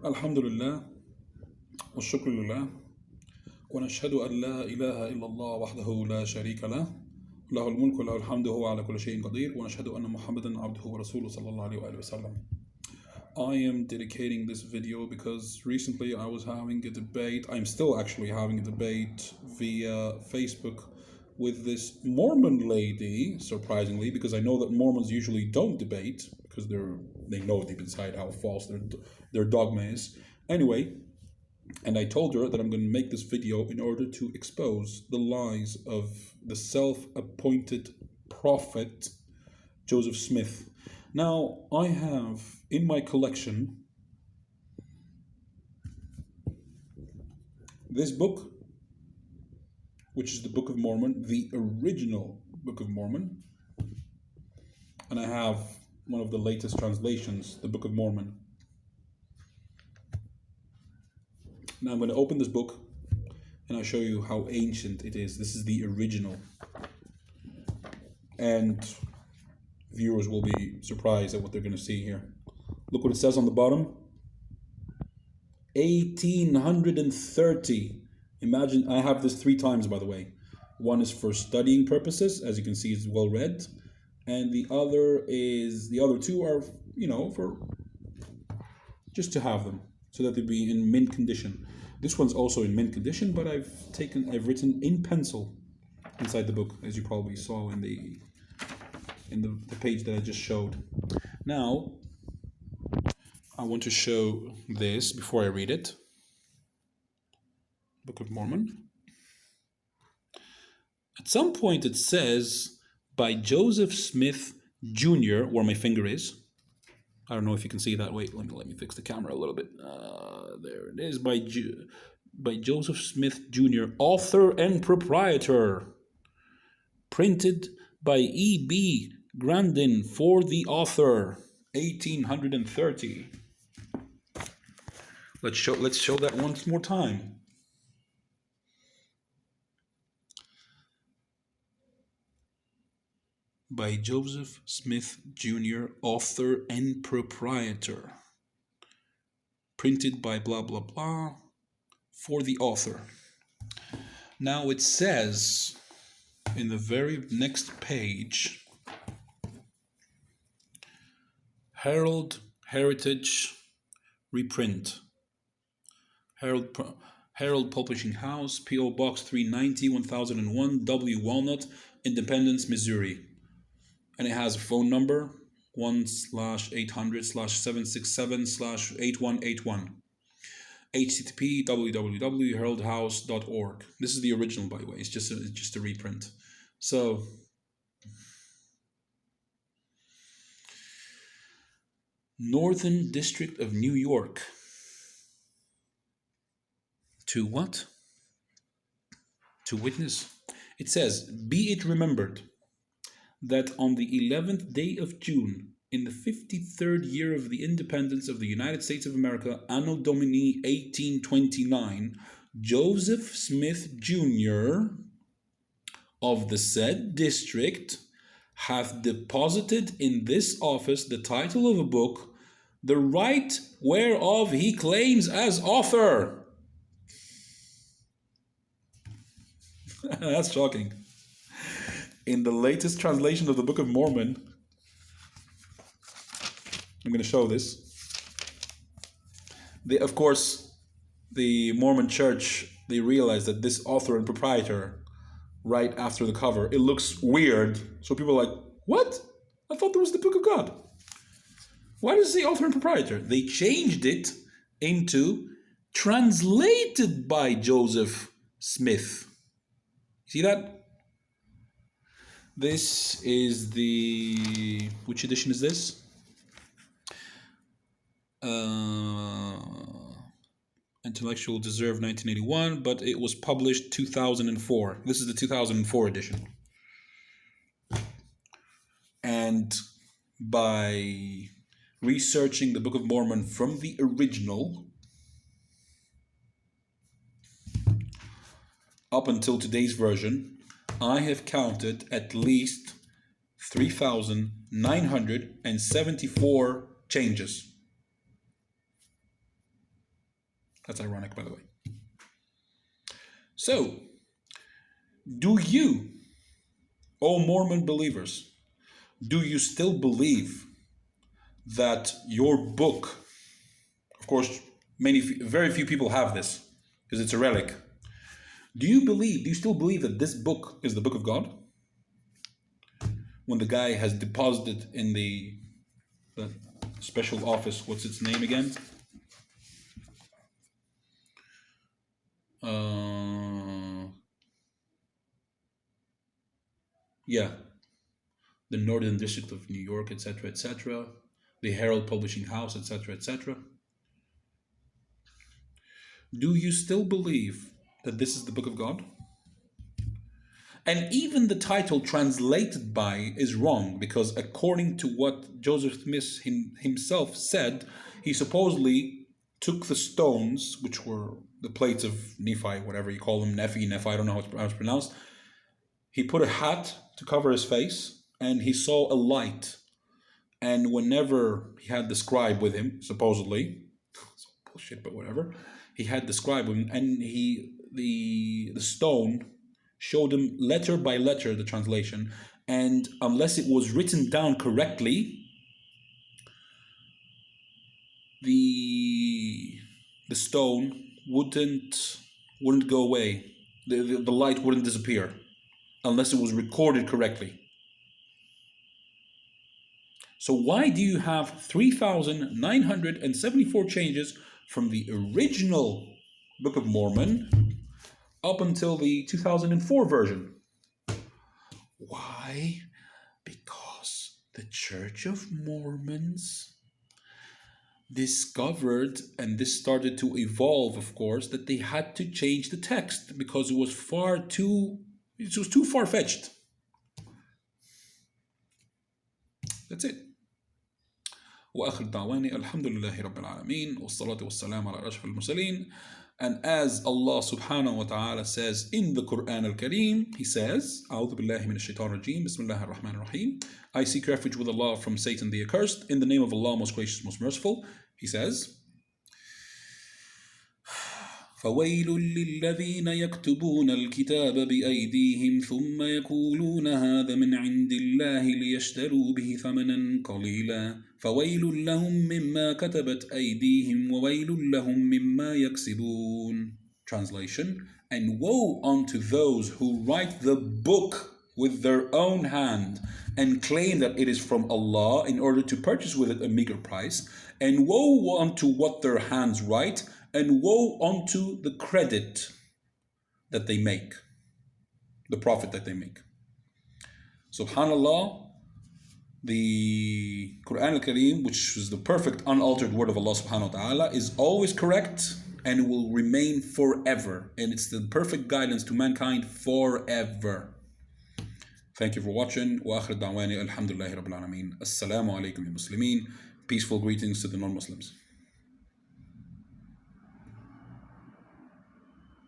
Alhamdulillah, wa shukru lillah, wa nashhadu an la ilaha illallah wahdahu la sharika lah, lahul mulku wa lahul hamdu huwa ala kulli shay'in qadir, wa nashhadu anna Muhammadan abduhu wa rasuluhu sallallahu alayhi wa sallam. I am dedicating this video because recently I was having a debate, I'm still actually having a debate via Facebook with this Mormon lady, surprisingly, because I know that Mormons usually don't debate because they know deep inside how false their dogma is. Anyway, and I told her that I'm going to make this video in order to expose the lies of the self-appointed prophet Joseph Smith. Now, I have in my collection this book, which is the Book of Mormon, the original Book of Mormon. And I have one of the latest translations, the Book of Mormon. Now I'm going to open this book and I'll show you how ancient it is. This is the original. And viewers will be surprised at what they're going to see here. Look what it says on the bottom. 1830. Imagine, I have this 3 times, by the way. One is for studying purposes, as you can see, it's well read. And the other 2 are, for just to have them, so that they'll be in mint condition. This one's also in mint condition, but I've written in pencil inside the book, as you probably saw in the page that I just showed. Now, I want to show this before I read it. Book of Mormon. At some point it says, by Joseph Smith Jr., where my finger is. I don't know if you can see that. Wait, let me fix the camera a little bit. There it is. By Joseph Smith Jr., author and proprietor. Printed by E.B. Grandin for the author. 1830. Let's show that once more time. By Joseph Smith Jr., author and proprietor. Printed by blah blah blah for the author. Now it says in the very next page, Herald Heritage reprint. Herald Publishing House, P.O. Box 390, 1001, W. Walnut, Independence, Missouri. And it has a phone number, 1/800/767/8181. HTTP www.heraldhouse.org. This is the original, by the way. It's just a reprint. So, Northern District of New York. To what? To witness. It says, be it remembered that on the 11th day of June, in the 53rd year of the independence of the United States of America, Anno Domini 1829, Joseph Smith Jr. of the said district hath deposited in this office the title of a book, the right whereof he claims as author. That's shocking. In the latest translation of the Book of Mormon, I'm going to show this. Of course, the Mormon Church, they realized that this author and proprietor, right after the cover, it looks weird. So people are like, what? I thought there was the Book of God. Why does it say author and proprietor? They changed it into translated by Joseph Smith. See that? This is the... which edition is this? Intellectual Deserve 1981, but it was published 2004. This is the 2004 edition. And by researching the Book of Mormon from the original up until today's version, I have counted at least 3,974 changes. That's ironic, by the way. So, do you, O Mormon believers, do you still believe that your book, of course, very few people have this because it's a relic. Do you still believe that this book is the Book of God? When the guy has deposited in the special office, what's its name again? Yeah, the Northern District of New York, etc., etc., the Herald Publishing House, etc., etc. Do you still believe that this is the Book of God? And even the title translated by is wrong, because according to what Joseph Smith himself said, he supposedly took the stones, which were the plates of Nephi, whatever you call them, Nephi, I don't know how it's pronounced. He put a hat to cover his face, and he saw a light. And whenever he had the scribe with him, supposedly, bullshit, but whatever, he had the scribe with him, and the stone showed him letter by letter the translation, and unless it was written down correctly, the stone wouldn't go away. The light wouldn't disappear unless it was recorded correctly. So why do you have 3,974 changes from the original Book of Mormon up until the 2004 version? Why? Because the Church of Mormons discovered, and this started to evolve, of course, that they had to change the text because it was too far-fetched. That's it. وآخر دعواني الحمد لله رب العالمين والصلاة والسلام على أشرف المرسلين. And as Allah subhanahu wa ta'ala says in the Qur'an al-Kareem, He says, أعوذ بالله من الشيطان الرجيم بسم الله الرحمن الرحيم. I seek refuge with Allah from Satan the accursed, in the name of Allah most gracious, most merciful. He says, فويل للذين يكتبون الكتاب بأيديهم ثم يقولون هذا من عند الله ليشتروا به ثمنا قليلا فويل لهم مما كتبت أيديهم وويل لهم مما يكسبون. Translation: and woe unto those who write the book with their own hand and claim that it is from Allah in order to purchase with it a meager price, and woe unto what their hands write, and woe unto the credit that they make, the profit that they make. Subhanallah, the Qur'an al-Kareem, which is the perfect unaltered word of Allah subhanahu wa ta'ala, is always correct and will remain forever. And it's the perfect guidance to mankind forever. Thank you for watching. Wa akhir da'wani alhamdulillahi rabbil alameen. Assalamu alaikum ya Muslimin. Peaceful greetings to the non-Muslims.